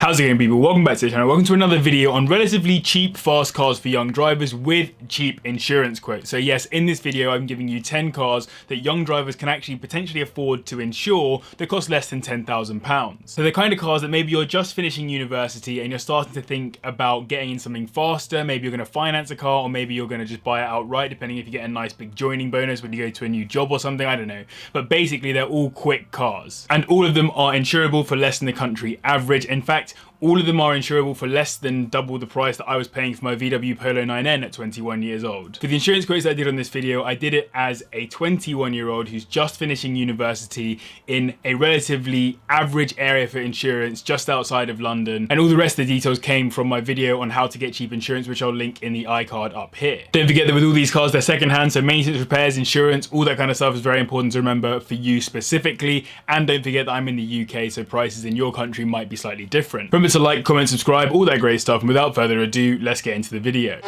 How's it going, people? Welcome back to the channel. Welcome to another video on relatively cheap fast cars for young drivers with cheap insurance quotes. So yes, in this video I'm giving you 10 cars that young drivers can actually potentially afford to insure that cost less than £10,000. So the kind of cars that maybe you're just finishing university and you're starting to think about getting in something faster. Maybe you're going to finance a car, or maybe you're going to just buy it outright, depending if you get a nice big joining bonus when you go to a new job or something, I don't know. But basically they're all quick cars and all of them are insurable for less than the country average. In fact, all of them are insurable for less than double the price that I was paying for my VW Polo 9N at 21 years old. For the insurance quotes that I did on this video, I did it as a 21-year-old who's just finishing university in a relatively average area for insurance just outside of London. And all the rest of the details came from my video on how to get cheap insurance, which I'll link in the iCard up here. Don't forget that with all these cars, they're secondhand, so maintenance, repairs, insurance, all that kind of stuff is very important to remember for you specifically. And don't forget that I'm in the UK, so prices in your country might be slightly different. Remember to like, comment, subscribe, all that great stuff, and without further ado, let's get into the video.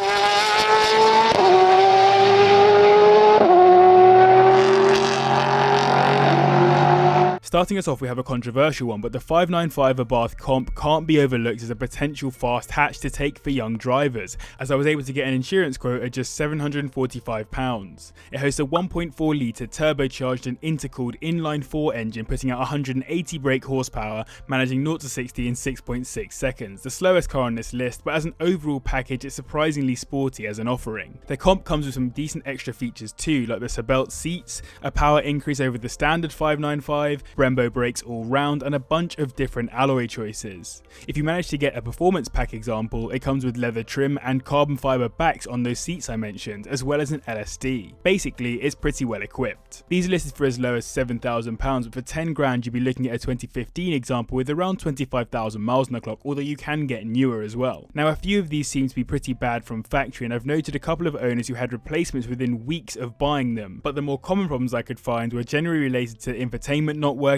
Starting us off, we have a controversial one, but the 595 Abarth comp can't be overlooked as a potential fast hatch to take for young drivers, as I was able to get an insurance quote at just £745. It hosts a 1.4 litre turbocharged and intercooled inline-4 engine, putting out 180 brake horsepower, managing 0 to 60 in 6.6 seconds. The slowest car on this list, but as an overall package, it's surprisingly sporty as an offering. The comp comes with some decent extra features too, like the seatbelt seats, a power increase over the standard 595, Brembo brakes all round, and a bunch of different alloy choices. If you manage to get a performance pack example, it comes with leather trim and carbon fibre backs on those seats I mentioned, as well as an LSD. Basically, it's pretty well equipped. These are listed for as low as £7,000, but for 10 grand you'd be looking at a 2015 example with around 25,000 miles on the clock, although you can get newer as well. Now, a few of these seem to be pretty bad from factory, and I've noted a couple of owners who had replacements within weeks of buying them, but the more common problems I could find were generally related to infotainment not working,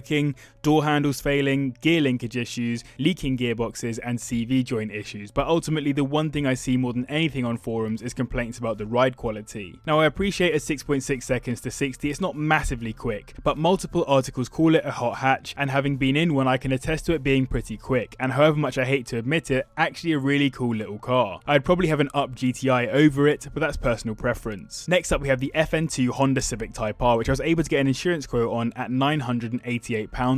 door handles failing, gear linkage issues, leaking gearboxes, and CV joint issues. But ultimately, the one thing I see more than anything on forums is complaints about the ride quality. Now, I appreciate at 6.6 seconds to 60, it's not massively quick, but multiple articles call it a hot hatch, and having been in one, I can attest to it being pretty quick, and however much I hate to admit it, actually a really cool little car. I'd probably have an up GTI over it, but that's personal preference. Next up, we have the FN2 Honda Civic Type R, which I was able to get an insurance quote on at £988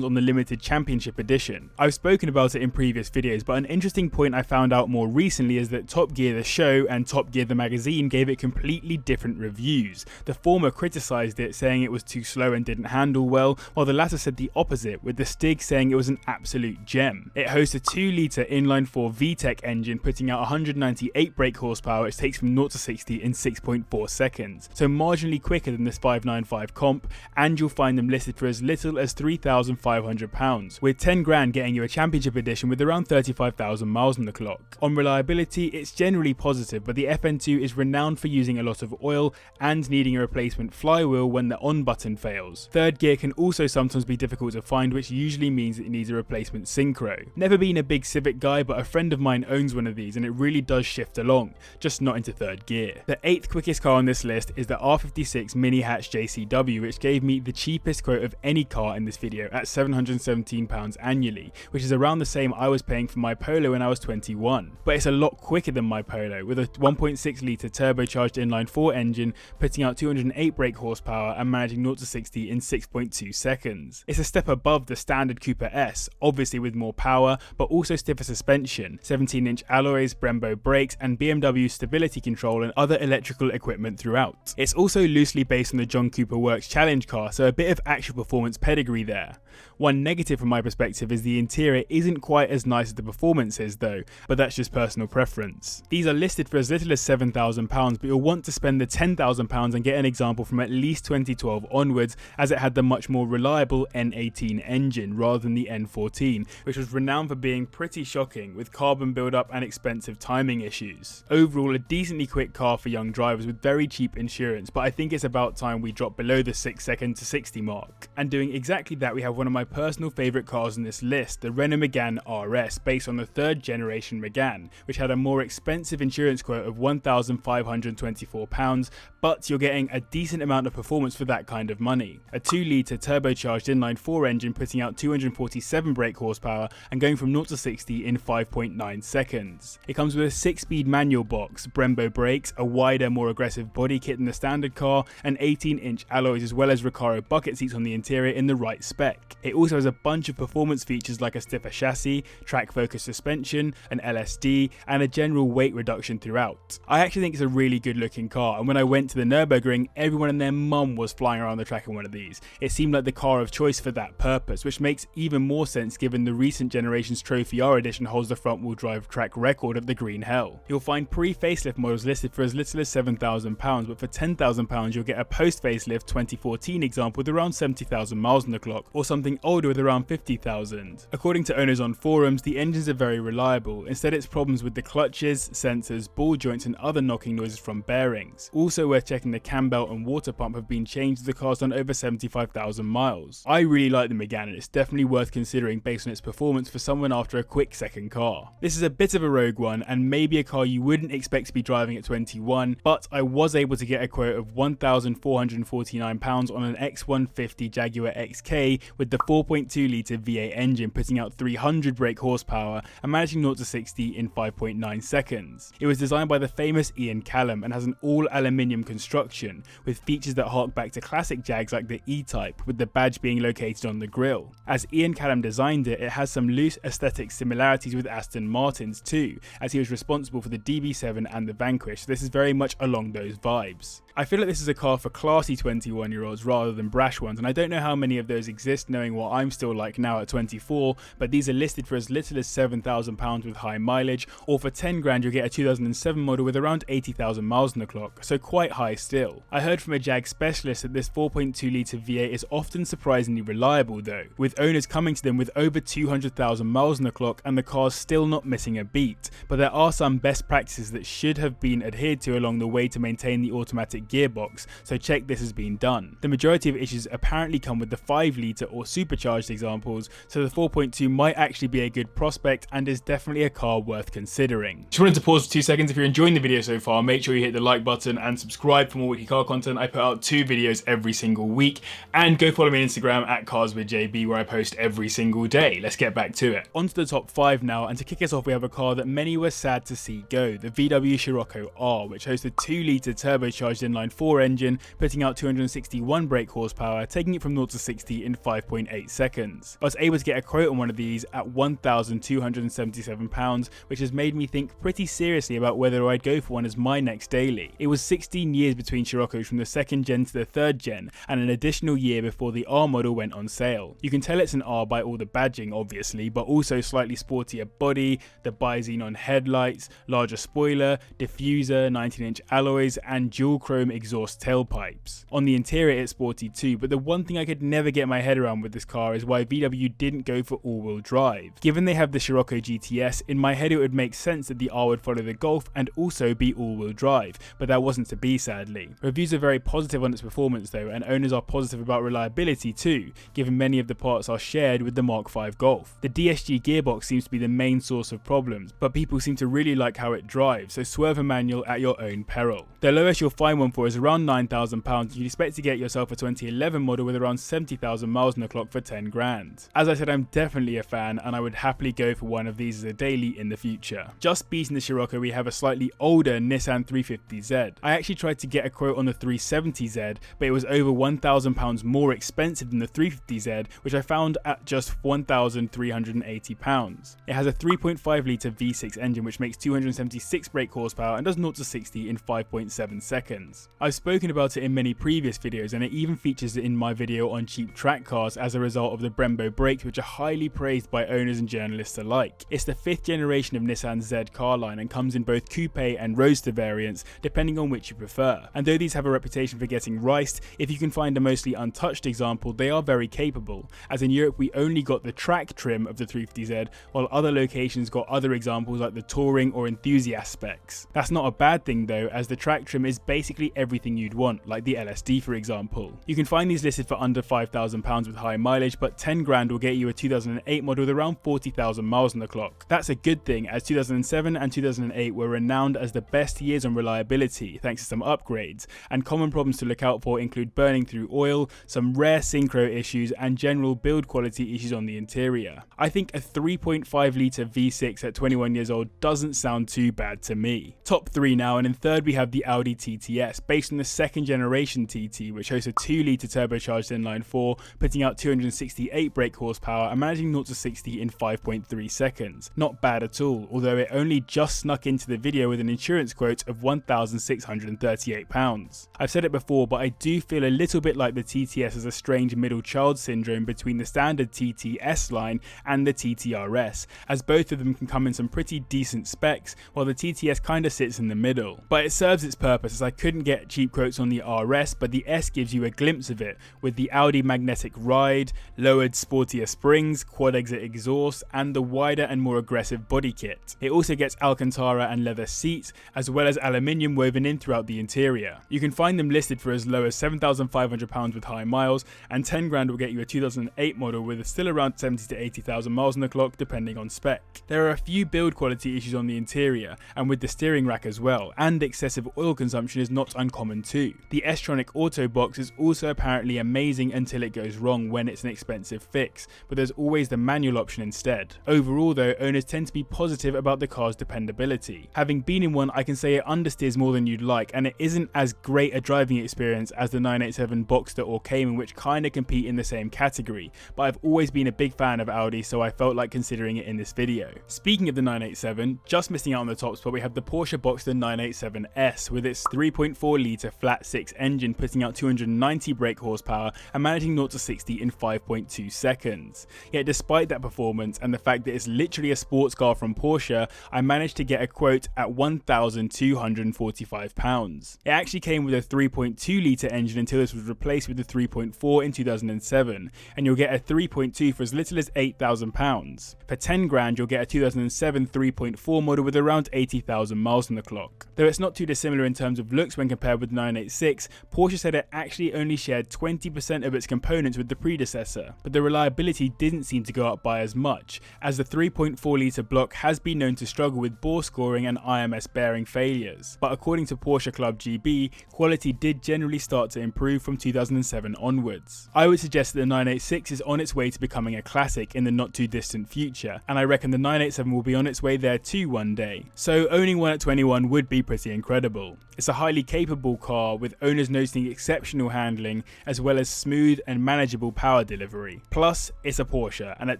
on the limited championship edition. I've spoken about it in previous videos, but an interesting point I found out more recently is that Top Gear the show and Top Gear the magazine gave it completely different reviews. The former criticised it, saying it was too slow and didn't handle well, while the latter said the opposite, with the Stig saying it was an absolute gem. It hosts a 2 litre inline-4 VTEC engine, putting out 198 brake horsepower, which takes from 0 to 60 in 6.4 seconds, so marginally quicker than this 595 comp, and you'll find them listed for as little as £3,500, with 10 grand getting you a championship edition with around 35,000 miles on the clock. On reliability, it's generally positive, but the FN2 is renowned for using a lot of oil and needing a replacement flywheel when the on button fails. Third gear can also sometimes be difficult to find, which usually means it needs a replacement synchro. Never been a big Civic guy, but a friend of mine owns one of these and it really does shift along, just not into third gear. The 8th quickest car on this list is the R56 Mini Hatch JCW, which gave me the cheapest quote of any car in this video at £717 annually, which is around the same I was paying for my Polo when I was 21. But it's a lot quicker than my Polo, with a 1.6 litre turbocharged inline-4 engine putting out 208 brake horsepower and managing 0 to 60 in 6.2 seconds. It's a step above the standard Cooper S, obviously with more power, but also stiffer suspension, 17-inch alloys, Brembo brakes, and BMW stability control and other electrical equipment throughout. It's also loosely based on the John Cooper Works Challenge car, so a bit of actual performance pedigree there. One negative from my perspective is the interior isn't quite as nice as the performance is though, but that's just personal preference. These are listed for as little as £7,000, but you'll want to spend the £10,000 and get an example from at least 2012 onwards, as it had the much more reliable N18 engine rather than the N14, which was renowned for being pretty shocking with carbon build-up and expensive timing issues. Overall, a decently quick car for young drivers with very cheap insurance, but I think it's about time we drop below the 6 second to 60 mark. And doing exactly that, we have one of my personal favourite cars on this list, the Renault Megane RS, based on the 3rd generation Megane, which had a more expensive insurance quote of £1,524, but you're getting a decent amount of performance for that kind of money. A 2-litre turbocharged inline-4 engine putting out 247 brake horsepower and going from 0 to 60 in 5.9 seconds. It comes with a 6-speed manual box, Brembo brakes, a wider, more aggressive body kit than the standard car, and 18-inch alloys as well as Recaro bucket seats on the interior in the right spec. It also has a bunch of performance features like a stiffer chassis, track-focused suspension, an LSD, and a general weight reduction throughout. I actually think it's a really good looking car, and when I went to the Nürburgring, everyone and their mum was flying around the track in one of these. It seemed like the car of choice for that purpose, which makes even more sense given the recent generation's Trophy R edition holds the front-wheel drive track record of the Green Hell. You'll find pre-facelift models listed for as little as £7,000, but for £10,000 you'll get a post-facelift 2014 example with around 70,000 miles on the clock, or something older with around 50,000. According to owners on forums, the engines are very reliable. Instead, it's problems with the clutches, sensors, ball joints and other knocking noises from bearings. Also worth checking, the cam belt and water pump have been changed as the car's done over 75,000 miles. I really like the Megane and it's definitely worth considering based on its performance for someone after a quick second car. This is a bit of a rogue one and maybe a car you wouldn't expect to be driving at 21, but I was able to get a quote of £1,449 on an X150 Jaguar XK with the 4.2 litre V8 engine putting out 300 brake horsepower and managing 0 to 60 in 5.9 seconds. It was designed by the famous Callum and has an all aluminium construction with features that hark back to classic Jags like the E-Type, with the badge being located on the grille. As Callum designed it, it has some loose aesthetic similarities with Aston Martin's too, as he was responsible for the DB7 and the Vanquish, so this is very much along those vibes. I feel like this is a car for classy 21-year-olds rather than brash ones, and I don't know how many of those exist knowing what I'm still like now at 24, but these are listed for as little as £7,000 with high mileage, or for 10 grand you'll get a 2007 model with around 80,000 miles on the clock, so quite high still. I heard from a Jag specialist that this 4.2 litre V8 is often surprisingly reliable though, with owners coming to them with over 200,000 miles on the clock and the car's still not missing a beat, but there are some best practices that should have been adhered to along the way to maintain the automatic gearbox, so check this has been done. The majority of issues apparently come with the 5 litre or supercharged examples, so the 4.2 might actually be a good prospect and is definitely a car worth considering. Just wanted to pause for 2 seconds. If you're enjoying the video so far, make sure you hit the like button and subscribe for more weekly car content. I put out 2 videos every single week, and go follow me on Instagram at carswithjb where I post every single day. Let's get back to it. On to the top 5 now, and to kick us off we have a car that many were sad to see go, the VW Scirocco R, which hosts a 2 litre turbocharged inline-4 engine putting out 261 brake horsepower, taking it from 0 to 60 in 5.8 seconds. I was able to get a quote on one of these at £1,277, which has made me think pretty seriously about whether I'd go for one as my next daily. It was 16 years between Sciroccos from the 2nd gen to the 3rd gen, and an additional year before the R model went on sale. You can tell it's an R by all the badging obviously, but also slightly sportier body, the bi-xenon headlights, larger spoiler, diffuser, 19-inch alloys, and dual chrome exhaust tailpipes. On the interior it's sporty too, but the one thing I could never get my head around with this car is why VW didn't go for all-wheel drive. Given they have the Scirocco GTS, in my head it would make sense that the R would follow the Golf and also be all-wheel drive, but that wasn't to be sadly. Reviews are very positive on its performance though, and owners are positive about reliability too, given many of the parts are shared with the Mark V Golf. The DSG gearbox seems to be the main source of problems, but people seem to really like how it drives, so swerve a manual at your own peril. The lowest you'll find one for is around £9,000. You'd expect to get yourself a 2011 model with around 70,000 miles on the clock for 10 grand. As I said, I'm definitely a fan and I would happily go for one of these as a daily in the future. Just beating the Scirocco we have a slightly older Nissan 350Z. I actually tried to get a quote on the 370Z, but it was over £1,000 more expensive than the 350Z, which I found at just £1,380. It has a 3.5 litre V6 engine which makes 276 brake horsepower and does 0 to 60 in 5.7 seconds. I've spoken about it in many previous videos, and it even features in my video on cheap track cars as a result of the Brembo brakes, which are highly praised by owners and journalists alike. It's the 5th generation of Nissan's Z car line and comes in both coupe and roadster variants depending on which you prefer, and though these have a reputation for getting riced, if you can find a mostly untouched example they are very capable, as in Europe we only got the track trim of the 350Z while other locations got other examples like the touring or enthusiast specs. That's not a bad thing though, as the track trim is basically everything you'd want, like the LSD for example. You can find these listed for under £5,000 £40,000 with high mileage, but 10 grand will get you a 2008 model with around 40,000 miles on the clock. That's a good thing, as 2007 and 2008 were renowned as the best years on reliability thanks to some upgrades, and common problems to look out for include burning through oil, some rare synchro issues, and general build quality issues on the interior. I think a 3.5 litre V6 at 21 years old doesn't sound too bad to me. Top 3 now, and in third we have the Audi TTS, based on the second generation TT, which hosts a 2 litre turbocharged inline-4, putting out 268 brake horsepower and managing 0 to 60 in 5.3 seconds. Not bad at all, although it only just snuck into the video with an insurance quote of £1,638. I've said it before, but I do feel a little bit like the TTS has a strange middle child syndrome between the standard TTS line and the TTRS, as both of them can come in some pretty decent specs, while the TTS kinda sits in the middle. But it serves its purpose, as I couldn't get cheap quotes on the RS, but the S gives you a glimpse of it, with the Audi magnetic ride, lowered sportier springs, quad exit exhaust, and the wider and more aggressive body kit. It also gets Alcantara and leather seats, as well as aluminium woven in throughout the interior. You can find them listed for as low as £7,500 with high miles, and 10 grand will get you a 2008 model with still around 70 to 80,000 miles on the clock depending on spec. There are a few build quality issues on the interior, and with the steering rack as well, and excessive oil consumption is not uncommon too. The S-tronic auto box is also apparently amazing until it goes wrong when it's an expensive fix, but there's always the manual option instead. Overall though, owners tend to be positive about the car's dependability. Having been in one, I can say it understeers more than you'd like, and it isn't as great a driving experience as the 987 Boxster or Cayman, which kinda compete in the same category, but I've always been a big fan of Audi, so I felt like considering it in this video. Speaking of the 987, just missing out on the top spot, we have the Porsche Boxster 987 S with its 3.4 litre flat 6 engine, putting out 290 brake horsepower and managing 0 to 60 in 5.2 seconds. Yet despite that performance and the fact that it's literally a sports car from Porsche, I managed to get a quote at £1,245. It actually came with a 3.2 litre engine until this was replaced with the 3.4 in 2007, and you'll get a 3.2 for as little as £8,000. For 10 grand you'll get a 2007 3.4 model with around 80,000 miles on the clock. Though it's not too dissimilar in terms of looks when compared with 986, Porsche said it actually only shared 20% of its components with the predecessor, but the reliability didn't seem to go up by as much, as the 3.4 litre block has been known to struggle with bore scoring and IMS bearing failures. But according to Porsche Club GB, quality did generally start to improve from 2007 onwards. I would suggest that the 986 is on its way to becoming a classic in the not too distant future, and I reckon the 987 will be on its way there too one day. So owning one at 21 would be pretty incredible. It's a highly capable car with owners noticing exceptional handling as well as smooth and manageable power delivery. Plus, it's a Porsche, and at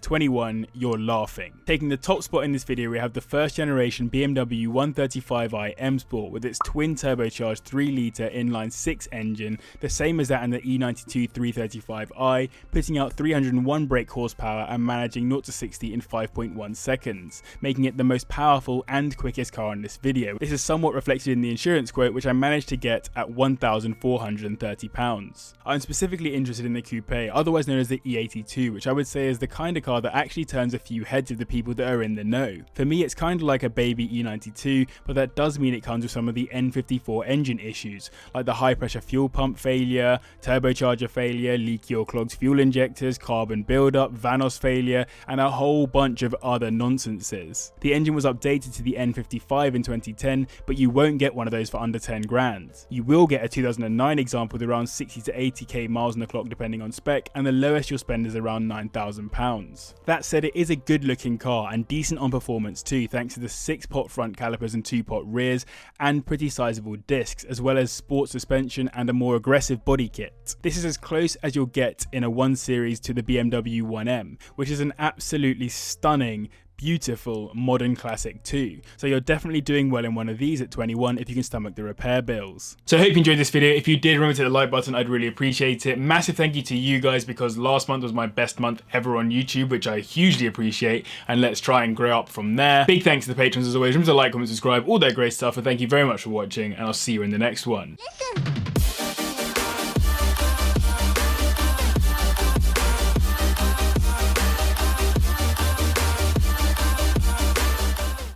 21 you're laughing. Taking the top spot in this video, we have the first generation BMW 135i M Sport with its twin turbocharged 3 litre inline 6 engine, the same as that in the E92 335i, putting out 301 brake horsepower and managing 0 to 60 in 5.1 seconds, making it the most powerful and quickest car in this video. This is somewhat reflected in the insurance quote, which I managed to get at £1,430. I'm specifically interested in the coupe, otherwise known as the E82, which I would say is the kind of car that actually turns a few heads of the people that are in the know. For me, it's kind of like a baby E92, but that does mean it comes with some of the N54 engine issues, like the high pressure fuel pump failure, turbocharger failure, leaky or clogged fuel injectors, carbon buildup, Vanos failure, and a whole bunch of other nonsenses. The engine was updated to the N55 in 2010, but you won't get one of those for under 10 grand. You will get a 2009 example with around 60 to 80k miles on the clock depending on spec, and the lowest you'll spend is around £9,000. That said, it is a good looking car and decent on performance too, thanks to the 6-pot front calipers and 2-pot rears and pretty sizable discs, as well as sport suspension and a more aggressive body kit. This is as close as you'll get in a 1 Series to the BMW 1M, which is an absolutely stunning, beautiful modern classic too, so you're definitely doing well in one of these at 21 if you can stomach the repair bills. So I hope you enjoyed this video. If you did, remember to hit the like button, I'd really appreciate it. Massive thank you to you guys, because last month was my best month ever on YouTube, which I hugely appreciate, and let's try and grow up from there. Big thanks to the patrons as always. Remember to like, comment, subscribe, all that great stuff, and thank you very much for watching, and I'll see you in the next one.